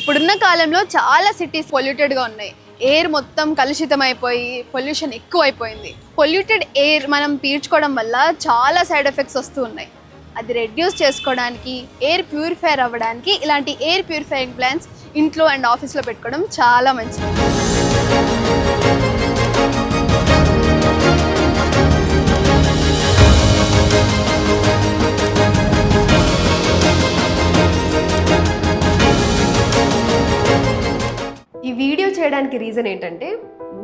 ఇప్పుడున్న కాలంలో చాలా సిటీస్ పొల్యూటెడ్గా ఉన్నాయి. ఎయిర్ మొత్తం కలుషితం అయిపోయి పొల్యూషన్ ఎక్కువైపోయింది. పొల్యూటెడ్ ఎయిర్ మనం పీల్చుకోవడం వల్ల చాలా సైడ్ ఎఫెక్ట్స్ వస్తూ ఉన్నాయి. అది రెడ్యూస్ చేసుకోవడానికి, ఎయిర్ ప్యూరిఫైర్ అవ్వడానికి ఇలాంటి ఎయిర్ ప్యూరిఫైయింగ్ ప్లాంట్స్ ఇంట్లో అండ్ ఆఫీస్లో పెట్టుకోవడం చాలా మంచిది. ఈ వీడియో చేయడానికి రీజన్ ఏంటంటే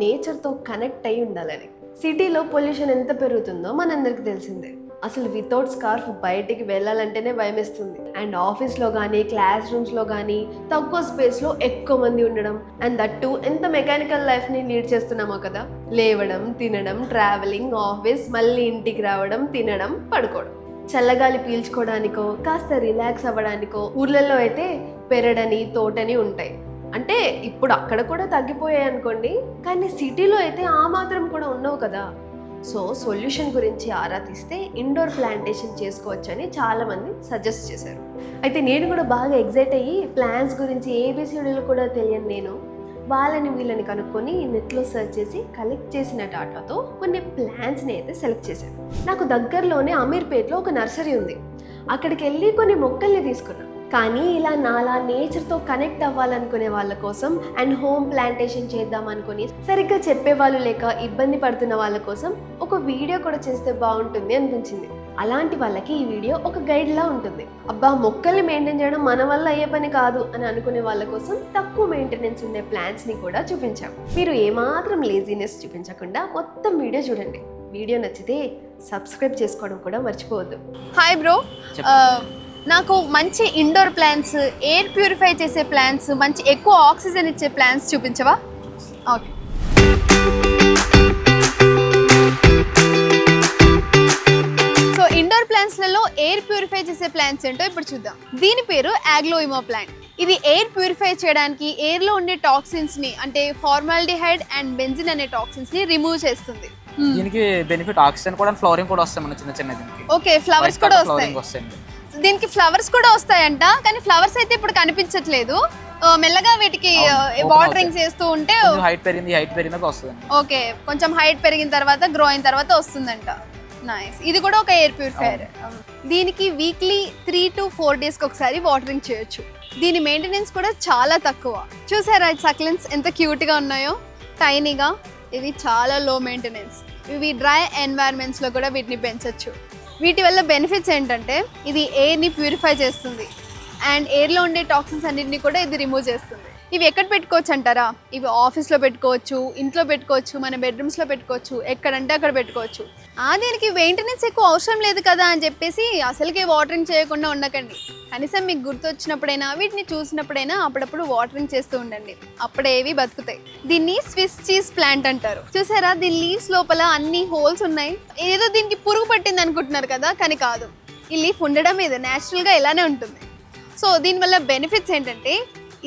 నేచర్తో కనెక్ట్ అయి ఉండాలని. సిటీలో పొల్యూషన్ ఎంత పెరుగుతుందో మనందరికి తెలిసిందే. అసలు వితౌట్ స్కార్ఫ్ బయటికి వెళ్ళాలంటేనే భయమేస్తుంది. అండ్ ఆఫీస్లో కానీ క్లాస్ రూమ్స్లో కానీ తక్కువ స్పేస్లో ఎక్కువ మంది ఉండడం, అండ్ దట్టు ఎంత మెకానికల్ లైఫ్ని లీడ్ చేస్తున్నామో కదా. లేవడం, తినడం, ట్రావెలింగ్, ఆఫీస్, మళ్ళీ ఇంటికి రావడం, తినడం, పడుకోవడం. చల్లగాలి పీల్చుకోవడానికో కాస్త రిలాక్స్ అవ్వడానికో ఊర్లలో అయితే పెరడని, తోటని ఉంటాయి. అంటే ఇప్పుడు అక్కడ కూడా తగ్గిపోయాయి అనుకోండి, కానీ సిటీలో అయితే ఆ మాత్రం కూడా ఉండవు కదా. సో సొల్యూషన్ గురించి ఆరా తీస్తే ఇండోర్ ప్లాంటేషన్ చేసుకోవచ్చని చాలామంది సజెస్ట్ చేశారు. అయితే నేను కూడా బాగా ఎగ్జైట్ అయ్యి ప్లాంట్స్ గురించి ఏబిసిడీలు కూడా తెలియని నేను వాళ్ళని వీళ్ళని కనుక్కొని నెట్లో సెర్చ్ చేసి కలెక్ట్ చేసిన డాటాతో కొన్ని ప్లాంట్స్ని అయితే సెలెక్ట్ చేశాను. నాకు దగ్గరలోనే అమీర్పేట్లో ఒక నర్సరీ ఉంది. అక్కడికి వెళ్ళి కొన్ని మొక్కల్ని తీసుకున్నాను. కానీ ఇలా నాలా నేచర్తో కనెక్ట్ అవ్వాలనుకునే వాళ్ళ కోసం అండ్ హోమ్ ప్లాంటేషన్ చేద్దాం అనుకుని సరిగ్గా చెప్పేవాళ్ళు లేక ఇబ్బంది పడుతున్న వాళ్ళ కోసం ఒక వీడియో కూడా చేస్తే బాగుంటుంది అనిపించింది. అలాంటి వాళ్ళకి ఈ వీడియో ఒక గైడ్లా ఉంటుంది. అబ్బా, మొక్కల్ని మెయింటైన్ చేయడం మన వల్ల అయ్యే పని కాదు అని అనుకునే వాళ్ళ కోసం తక్కువ మెయింటెనెన్స్ ఉండే ప్లాంట్స్ని కూడా చూపించాం. మీరు ఏమాత్రం లేజీనెస్ చూపించకుండా మొత్తం వీడియో చూడండి. వీడియో నచ్చితే సబ్స్క్రైబ్ చేసుకోవడం కూడా మర్చిపోవద్దు. హాయ్ బ్రో, నాకు మంచి ఇండోర్ ప్లాంట్స్, ఎయిర్ ప్యూరిఫై చేసే ప్లాంట్స్, మంచి ఎక్కువ ఆక్సిజన్ ఇచ్చే ప్లాంట్స్ చూపించవా? ఓకే. సో ఇండోర్ ప్లాంట్స్లలో ఎయిర్ ప్యూరిఫై చేసే ప్లాంట్స్ ఏంటో ఇప్పుడు చూద్దాం. దీని పేరు ఆగ్లోయిమో ప్లాంట్. ఇది ఎయిర్ ప్యూరిఫై చేయడానికి ఎయిర్లో ఉండే టాక్సిన్స్ని, అంటే ఫార్మాల్డిహైడ్ అండ్ బెంజిన్ అనే టాక్సిన్స్ని రిమూవ్ చేస్తుంది. దీనికి బెనిఫిట్ ఆక్సిజన్ కూడా, ఫ్లవరింగ్ కూడా వస్తాయి మన చిన్న చిన్న దీనికి. ఓకే, ఫ్లవర్స్ కూడా వస్తాయి. దీనికి ఫ్లవర్స్ కూడా వస్తాయంట, కానీ ఫ్లవర్స్ అయితే ఇప్పుడు కనిపించట్లేదు. మెల్లగా వీటికి వాటరింగ్ చేస్తూ ఉంటే హైట్ పెరిగినాక వస్తుంది. ఓకే, కొంచెం హైట్ పెరిగిన తర్వాత, గ్రో అయిన తర్వాత వస్తుందంట. నైస్. ఇది కూడా ఒక ఎయిర్ ప్యూరిఫైయర్. దీనికి వీక్లీ 3 to 4 డేస్కి ఒకసారి వాటరింగ్ చేయొచ్చు. దీని మెయింటెనెన్స్ కూడా చాలా తక్కువ. చూసారా సక్లెంట్స్ ఎంత క్యూట్గా ఉన్నాయో, టైనీగా. ఇవి చాలా లో మెయింటెనెన్స్. ఇవి డ్రై ఎన్వైరన్మెంట్స్లో కూడా వీటిని పెంచవచ్చు. వీటి వల్ల బెనిఫిట్స్ ఏంటంటే ఇది ఎయిర్ని ప్యూరిఫై చేస్తుంది అండ్ ఎయిర్లో ఉండే టాక్సిన్స్ అన్నింటినీ కూడా ఇది రిమూవ్ చేస్తుంది. ఇవి ఎక్కడ పెట్టుకోవచ్చు అంటారా? ఇవి ఆఫీస్లో పెట్టుకోవచ్చు, ఇంట్లో పెట్టుకోవచ్చు, మన బెడ్రూమ్స్లో పెట్టుకోవచ్చు, ఎక్కడంటే అక్కడ పెట్టుకోవచ్చు. దీనికి మెయింటెనెన్స్ ఎక్కువ అవసరం లేదు కదా అని చెప్పేసి అసలుకే వాటరింగ్ చేయకుండా ఉండకండి. కనీసం మీకు గుర్తొచ్చినప్పుడైనా, వీటిని చూసినప్పుడైనా అప్పుడప్పుడు వాటరింగ్ చేస్తూ ఉండండి. అప్పుడే ఏవి బతుకుతాయి. దీన్ని స్విస్ చీజ్ ప్లాంట్ అంటారు. చూసారా, దీని లీవ్స్ లోపల అన్ని హోల్స్ ఉన్నాయి. ఏదో దీనికి పురుగు పట్టింది అనుకుంటున్నారు కదా, కానీ కాదు. ఈ లీఫ్ ఉండడం ఇది న్యాచురల్గా ఇలానే ఉంటుంది. సో దీనివల్ల బెనిఫిట్స్ ఏంటంటే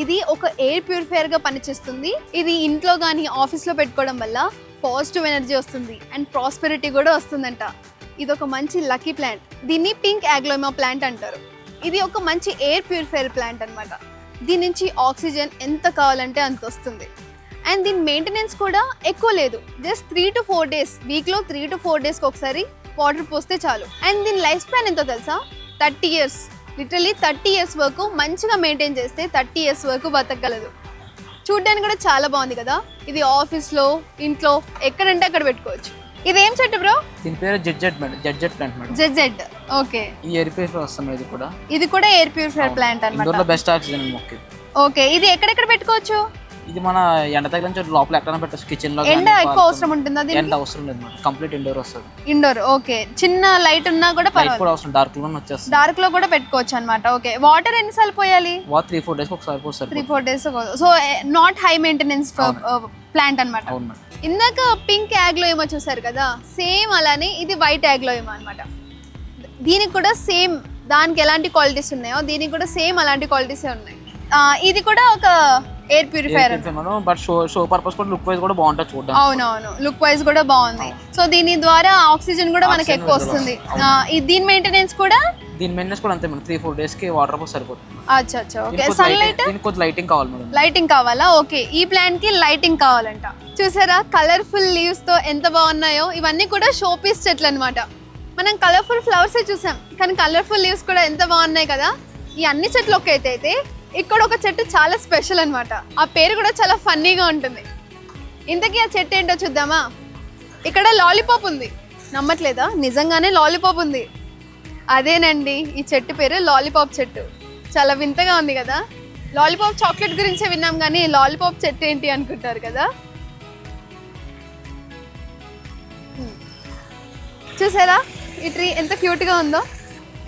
ఇది ఒక ఎయిర్ ప్యూరిఫైయర్గా పనిచేస్తుంది. ఇది ఇంట్లో కానీ ఆఫీస్లో పెట్టుకోవడం వల్ల పాజిటివ్ ఎనర్జీ వస్తుంది అండ్ ప్రాస్పెరిటీ కూడా వస్తుందంట. ఇది ఒక మంచి లక్కీ ప్లాంట్. దీన్ని పింక్ ఆగ్లోయిమో ప్లాంట్ అంటారు. ఇది ఒక మంచి ఎయిర్ ప్యూరిఫైయర్ ప్లాంట్ అనమాట. దీని నుంచి ఆక్సిజన్ ఎంత కావాలంటే అంత వస్తుంది. అండ్ దీని మెయింటెనెన్స్ కూడా ఎక్కువ లేదు. జస్ట్ 3 to 4 డేస్, వీక్లో 3 to 4 డేస్కి ఒకసారి వాటర్ పోస్తే చాలు. అండ్ దీని లైఫ్ స్పాన్ ఎంతో తెలుసా? 30 years. లిటరలీ 30 years వరకు మంచిగా మెయింటైన్ చేస్తే 30 years వరకు బతకగలదు. చూడ్డానికి కూడా చాలా బాగుంది కదా. ఇది ఆఫీస్లో, ఇంట్లో, ఎక్కడంటే అక్కడ పెట్టుకోవచ్చు. ఇది ఏం చెట్టు బ్రో? దీని పేరు జెడ్జెట్ ప్లాంట్ మేడం. జెడ్జెడ్. ఓకే, ఈ ఎయిర్ ప్యూరిఫై వస్తుంది. ఇది కూడా ఎయిర్ ప్యూరిఫైయర్ ప్లాంట్ అన్నమాట. ఇండోర్లో బెస్ట్ ఆక్సిజన్ మొక్క. ఓకే, ఇది ఎక్కడెక్కడ పెట్టుకోవచ్చు? ఇది మన ఎండ తగిలించి లోపల ఎక్కడ పెట్టచ్చు. కిచెన్ లో ఎండ ఎక్కువ అవసరం ఉంటుందా? ఎండ అవసరం లేదు, కంప్లీట్ ఇండోర్ వస్తుంది. ఇండోర్. ఓకే, చిన్న లైట్ ఉన్నా కూడా పర్వాలేదు. డార్క్ లో వచ్చేస్తుంది. డార్క్ లో కూడా పెట్టుకోవచ్చు అన్నమాట. ఓకే, వాటర్ ఎన్నిసార్లు పోయాలి? 3-4 డేస్ ఒకసారి పోస్తారు. 3-4 days. So not high maintenance plant అన్నమాట. ఇందాక పింక్ ఆగ్లోయిమో చూసారు కదా, సేమ్ అలానే ఇది వైట్ ఆగ్లోయిమో అన్నమాట. దీనికి కూడా సేమ్, దానికి ఎలాంటి క్వాలిటీస్ ఉన్నాయో దీనికి కూడా సేమ్ అలాంటి క్వాలిటీసే ఉన్నాయి. ఇది కూడా ఒక air purifier, but show purpose కూడా, లుక్ వైజ్ కూడా బాగుంటుంది చూడడానికి. అవునవును, లుక్ వైజ్ కూడా బాగుంది. సో దీని ద్వారా ఆక్సిజన్ కూడా మనకి ఎక్కువ వస్తుంది. దీని మెయింటెనెన్స్ కూడా దీని మెయింటెనెన్స్ కూడా అంతే మేడం 3-4 డేస్కి వాటర్ పోసి సరిపోతుంది. అచ్చా అచ్చా ఓకే. సన్లైట్ దీనికి కొంచెం లైటింగ్ కావాలి మేడం. లైటింగ్ కావాలా? ఓకే, ఈ ప్లాంట్ కి లైటింగ్ కావాలంట. చూసారా కలర్ఫుల్ లీవ్స్ తో ఎంత బాగున్నాయో. ఇవన్నీ కూడా షో పీస్ చెట్లు అనమాట. మనం కలర్ఫుల్ ఫ్లవర్స్ చూసాం, కానీ కలర్ఫుల్ లీవ్స్ కూడా ఎంత బాగున్నాయి కదా. ఈ అన్ని చెట్లు ఒక అయితే ఇక్కడ ఒక చెట్టు చాలా స్పెషల్ అనమాట. ఆ పేరు కూడా చాలా ఫన్నీగా ఉంటుంది. ఇంతకీ ఆ చెట్టు ఏంటో చూద్దామా? ఇక్కడ లాలీపాప్ ఉంది. నమ్మట్లేదా? నిజంగానే లాలీపాప్ ఉంది. అదేనండి, ఈ చెట్టు పేరు లాలీపాప్ చెట్టు. చాలా వింతగా ఉంది కదా. లాలీపాప్ చాక్లెట్ గురించే విన్నాం, కానీ లాలీపాప్ చెట్టు ఏంటి అనుకుంటారు కదా. చూసారా ఈ ట్రీ ఎంత క్యూట్గా ఉందో.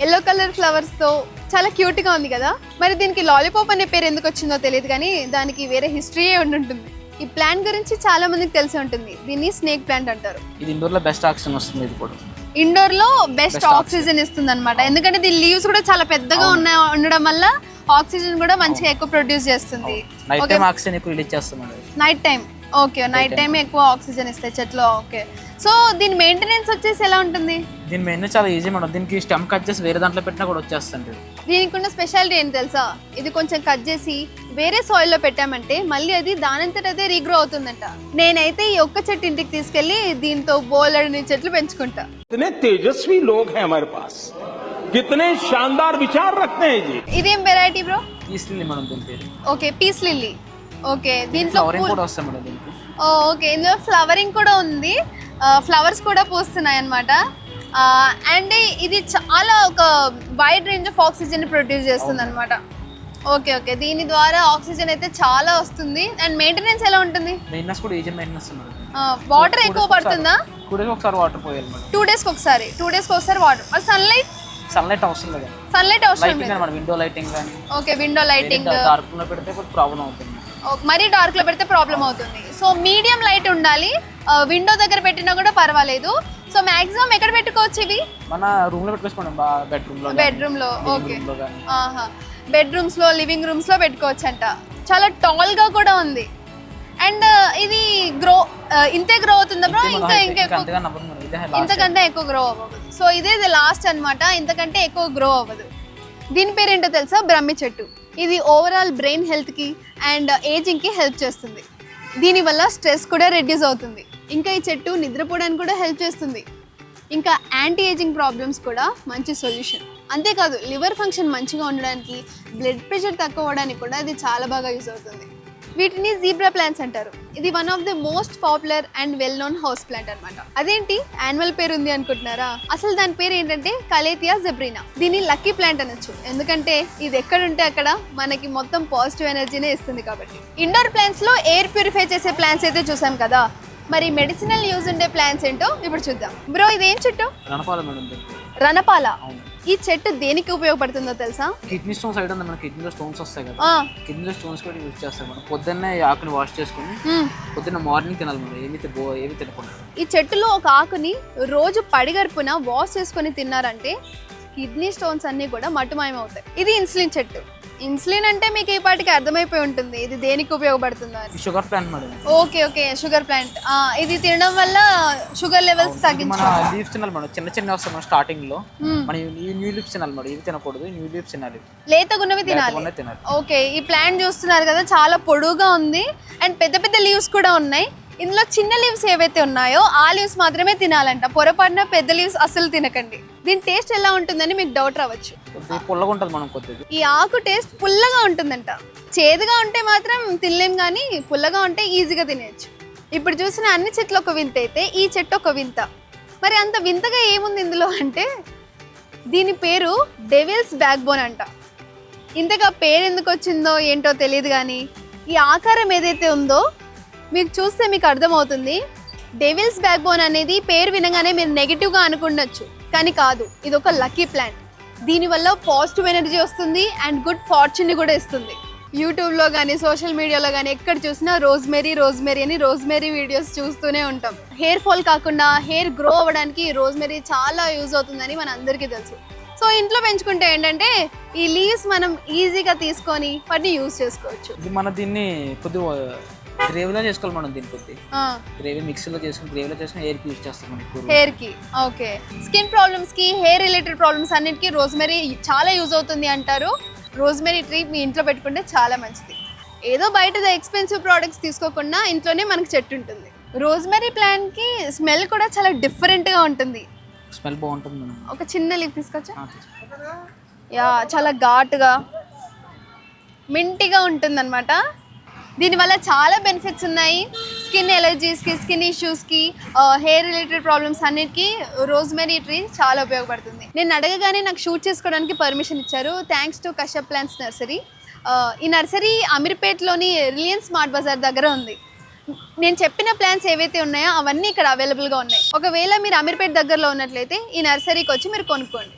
ఎల్లో కలర్ ఫ్లవర్స్తో చాలా క్యూట్గా ఉంది కదా. మరి దీనికి లాలీపాప్ అనే పేరు ఎందుకు వచ్చిందో తెలియదు, కానీ దానికి వేరే హిస్టరీయే ఉంటుంది. ఈ ప్లాంట్ గురించి చాలా మందికి తెలిసి ఉంటుంది. దీన్ని స్నేక్ ప్లాంట్ అంటారు. ఇది ఇండోర్లో బెస్ట్ ఆక్సిజన్ వస్తుంది. ఇది కూడా ఇండోర్ లో బెస్ట్ ఆక్సిజన్ ఇస్తుంది అనమాట. ఎందుకంటే దీని లీవ్స్ కూడా చాలా పెద్దగా ఉండడం వల్ల ఆక్సిజన్ కూడా మంచిగా ఎక్కువ ప్రొడ్యూస్ చేస్తుంది. నైట్ టైం ఆక్సిజన్ ఎక్కువ రిలీజ్ చేస్తుంది. Night time okay, night time ఎక్కువ ఆక్సిజన్ ఇస్తాయి చెట్లు. ఓకే, సో దీని మెయింటెనెన్స్ వచ్చేసి ఎలా ఉంటుంది? దీని మెయింటెనెన్స్ చాలా ఈజీ మేడం. దీనికి స్టెమ్ కట్ చేసి వేరే దాంట్లో పెట్టినా కూడా వచ్చేస్తుంది. దీనికి ఉన్న స్పెషాలిటీ ఏంటి తెలుసా? ఇది కొంచెం కట్ చేసి వేరే సాయిల్ లో పెట్టామంటే మళ్ళీ అది దానంతట అదే రీగ్రో అవుతుందంట. నేనైతే ఈ ఒక్క చెట్టు ఇంటికి తీసుకెళ్లి దీంతో బోలెడన్ని చెట్లు పెంచుకుంటా. कितने तेजस्वी लोग हैं हमारे पास, कितने शानदार विचार रखते हैं जी. ఇదేం వెరైటీ బ్రో? ఈస్ట్లీ మేడం దీని పేరు. Okay, peace lily. ఓకే, దీంట్లో ఫ్లవరింగ్ కూడా వస్తాయి మేడం దీనికి. ఓకే, ఇందులో ఫ్లవరింగ్ కూడా ఉంది. ఫ్లవర్స్ కూడా పూస్తున్నాయి అనమాట. అండ్ ఇది చాలా ఒక wide range of oxygen produce చేస్తుంది అనమాట. ఓకే ఓకే, దీని ద్వారా ఆక్సిజన్ అయితే చాలా వస్తుంది. అండ్ మెయింటెనెన్స్ ఎలా ఉంటుంది? మెయింటెనెన్స్ కూడా ఈజీ మెయింటెనెన్స్ మేడం. వాటర్ ఎక్కువ పడుతుందా? 2 డేస్కి ఒకసారి వాటర్ పోయాలి మేడం. 2 డేస్కి ఒకసారి. 2 డేస్కి ఒకసారి వాటర్. మరి సన్లైట్ అవసరం లేదు. సన్లైట్ అవసరం లేదు. మేడం విండో లైటింగ్ కానీ. Okay, window lighting. డార్క్ లో పెడితే కొంచెం ప్రాబ్లం అవుతుంది. మరీ డార్క్ లో పెడితే ప్రాబ్లం అవుతుంది. సో మీడియం లైట్ ఉండాలి. విండో దగ్గర పెట్టినా కూడా పర్వాలేదు. సో మాక్సిమం ఎక్కడ పెట్టుకోవచ్చు ఇవి? మన రూమ్ లో పెట్టుకోవచ్చు మేడం. బెడ్రూమ్ లో. ఓకే, బెడ్రూమ్స్ లో, లివింగ్ రూమ్స్ లో పెట్టుకోవచ్చు అంట. చాలా టాల్ గా కూడా ఉంది. అండ్ ఇది ఇంతే గ్రో అవుతుందా బ్రో? ఇంకా ఇంతకంటే ఎక్కువ గ్రో అవ్వదు. సో ఇదే లాస్ట్ అన్నమాట. ఇంతకంటే ఎక్కువ గ్రో అవ్వదు. దీని పేరేంటో తెలుసా? బ్రహ్మి చెట్టు. ఇది ఓవరాల్ బ్రెయిన్ హెల్త్కి అండ్ ఏజింగ్కి హెల్ప్ చేస్తుంది. దీనివల్ల స్ట్రెస్ కూడా రెడ్యూస్ అవుతుంది. ఇంకా ఈ చెట్టు నిద్రపోవడానికి కూడా హెల్ప్ చేస్తుంది. ఇంకా యాంటీ ఏజింగ్ ప్రాబ్లమ్స్ కూడా మంచి సొల్యూషన్. అంతేకాదు లివర్ ఫంక్షన్ మంచిగా ఉండడానికి, బ్లడ్ ప్రెషర్ తక్కువ అవ్వడానికి కూడా ఇది చాలా బాగా యూజ్ అవుతుంది. వీటిని జీబ్రా ప్లాంట్స్ అంటారు. ఇది one of the most popular and well known house plant అనమాట. అదేంటి యాన్యువల్ పేరు ఉంది అనుకుంటున్నారా? అసలు దాని పేరు ఏంటంటే కలేథియా జెబ్రినా. దీన్ని లక్కీ ప్లాంట్ అనొచ్చు, ఎందుకంటే ఇది ఎక్కడుంటే అక్కడ మనకి మొత్తం పాజిటివ్ ఎనర్జీనే ఇస్తుంది కాబట్టి. ఇండోర్ ప్లాంట్స్ లో ఎయిర్ ప్యూరిఫై చేసే ప్లాంట్స్ అయితే చూసాం కదా. మరి మెడిసినల్ యూజ్ ఉండే ప్లాంట్స్ ఏంటో ఇప్పుడు చూద్దాం. బ్రో ఇదేం చెట్టు? రణపాల మేడం. రణపాల. ఈ చెట్టు దేనికి ఉపయోగపడుతుందో తెలుసా? కిడ్నీ స్టోన్స్ సైడ్ ఉంది మన కిడ్నీలో స్టోన్స్ వస్తాయి కదా. కిడ్నీలో స్టోన్స్ కూడా యూజ్ చేస్తాం మనం. పొద్దున్నే ఆకుని వాష్ చేసుకుని పొద్దున్న మార్నింగ్ తినాలి మనం. ఏమి తినకుండా. ఈ చెట్టులో ఒక ఆకుని రోజు పడిగడుపున వాష్ చేసుకొని తిన్నారంటే కిడ్నీ స్టోన్స్ అన్ని కూడా మటుమాయమవుతాయి. ఇది ఇన్సులిన్ చెట్టు. ఇన్సులిన్ అంటే మీకు ఈ పాటికి అర్థమైపోయి ఉంటుంది ఇది దేనికి ఉపయోగపడుతుందో. Sugar plant madam. Okay okay, sugar plant. ఇది తినడం వల్ల షుగర్ లెవెల్స్ తగ్గించుకోవాలి. మన లీవ్స్ తినాలి మేడం. చిన్న చిన్న వస్తాయి మన స్టార్టింగ్ లో. మన న్యూ లీవ్స్ తినాలి మేడం. ఇవి తినకూడదు, న్యూ లీవ్స్ తినాలి. లేతగున్నవి తినాలి. ఓకే, ఈ ప్లాంట్ చూస్తున్నారు కదా, చాలా పొడుగుగా ఉంది అండ్ పెద్ద పెద్ద లీవ్స్ కూడా ఉన్నాయి. ఇందులో చిన్న లీవ్స్ ఏవైతే ఉన్నాయో ఆ లీవ్స్ మాత్రమే తినాలంట. పొరపాటున పెద్ద లీవ్స్ అస్సలు తినకండి. దీని టేస్ట్ ఎలా ఉంటుందని మీకు డౌట్ రావచ్చు. పుల్లగా ఉంటుంది మనం కొద్దిగా. ఈ ఆకు టేస్ట్ పుల్లగా ఉంటుందంట. చేదుగా ఉంటే మాత్రం తినలేం, కానీ పుల్లగా ఉంటే ఈజీగా తినేయచ్చు. ఇప్పుడు చూసిన అన్ని చెట్లు ఒక వింత అయితే ఈ చెట్టు ఒక వింత. మరి అంత వింతగా ఏముంది ఇందులో అంటే దీని పేరు డెవిల్స్ బ్యాక్ బోన్ అంట. ఇంతగా పేరు ఎందుకు వచ్చిందో ఏంటో తెలియదు, కానీ ఈ ఆకారం ఏదైతే ఉందో మీకు చూస్తే మీకు అర్థమవుతుంది. డెవిల్స్ బ్యాక్ బోన్ అనేది పేరు వినగానే మీరు నెగిటివ్గా అనుకుండొచ్చు, కానీ కాదు. ఇది ఒక లక్కీ ప్లాంట్. దీనివల్ల పాజిటివ్ ఎనర్జీ వస్తుంది అండ్ గుడ్ ఫార్చ్యూన్ని కూడా ఇస్తుంది. యూట్యూబ్లో కానీ సోషల్ మీడియాలో కానీ ఎక్కడ చూసినా రోజ్మెరీ అని రోజ్మెరీ వీడియోస్ చూస్తూనే ఉంటాం. హెయిర్ ఫాల్ కాకుండా హెయిర్ గ్రో అవ్వడానికి రోజ్మెరీ చాలా యూజ్ అవుతుందని మన అందరికీ తెలుసు. సో ఇంట్లో పెంచుకుంటే ఏంటంటే ఈ లీవ్స్ మనం ఈజీగా తీసుకొని వాటిని యూజ్ చేసుకోవచ్చు. ఇది మన దీన్ని కొద్దిగా గ్రేవీలో చేసుకోవాలి మేడం దీని కొద్ది గ్రేవీ మిక్సీలో చేసుకుని గ్రేవీలో చేసుకుని హెయిర్ యూజ్ చేస్తాం మనం ఎక్కువ. హెయిర్ కి ఓకే. స్కిన్ ప్రాబ్లమ్స్ కి హెయిర్ రిలేటెడ్ ప్రాబ్లమ్స్ అన్నిటికీ రోజ్మెరీ చాలా యూజ్ అవుతుంది అంటారు. రోజ్మెరీ ట్రీ మీ ఇంట్లో పెట్టుకుంటే చాలా మంచిది. ఏదో బయట ఎక్స్పెన్సివ్ ప్రోడక్ట్స్ తీసుకోకుండా ఇంట్లోనే మనకి చెట్టు ఉంటుంది. రోజ్మెరీ ప్లాంట్ కి స్మెల్ కూడా చాలా డిఫరెంట్ గా ఉంటుంది. స్మెల్ బాగుంటుంది మేడం. ఒక చిన్న లీఫ్ తీసుకొచ్చా. యా చాలా ఘాటుగా మింటిగా ఉంటుంది అనమాట. దీనివల్ల చాలా బెనిఫిట్స్ ఉన్నాయి. స్కిన్ ఎలర్జీస్కి, స్కిన్ ఇష్యూస్కి, హెయిర్ రిలేటెడ్ ప్రాబ్లమ్స్ అన్నిటికీ రోజ్మెరీ ట్రీ చాలా ఉపయోగపడుతుంది. నేను అడగగానే నాకు షూట్ చేసుకోవడానికి పర్మిషన్ ఇచ్చారు. Thanks to Kashyap plants nursery. ఈ నర్సరీ అమీర్పేట్లోని రిలయన్స్ స్మార్ట్ బజార్ దగ్గర ఉంది. నేను చెప్పిన ప్లాన్స్ ఏవైతే ఉన్నాయో అవన్నీ ఇక్కడ అవైలబుల్గా ఉన్నాయి. ఒకవేళ మీరు అమీర్పేట్ దగ్గరలో ఉన్నట్లయితే ఈ నర్సరీకి వచ్చి మీరు కొనుక్కోండి.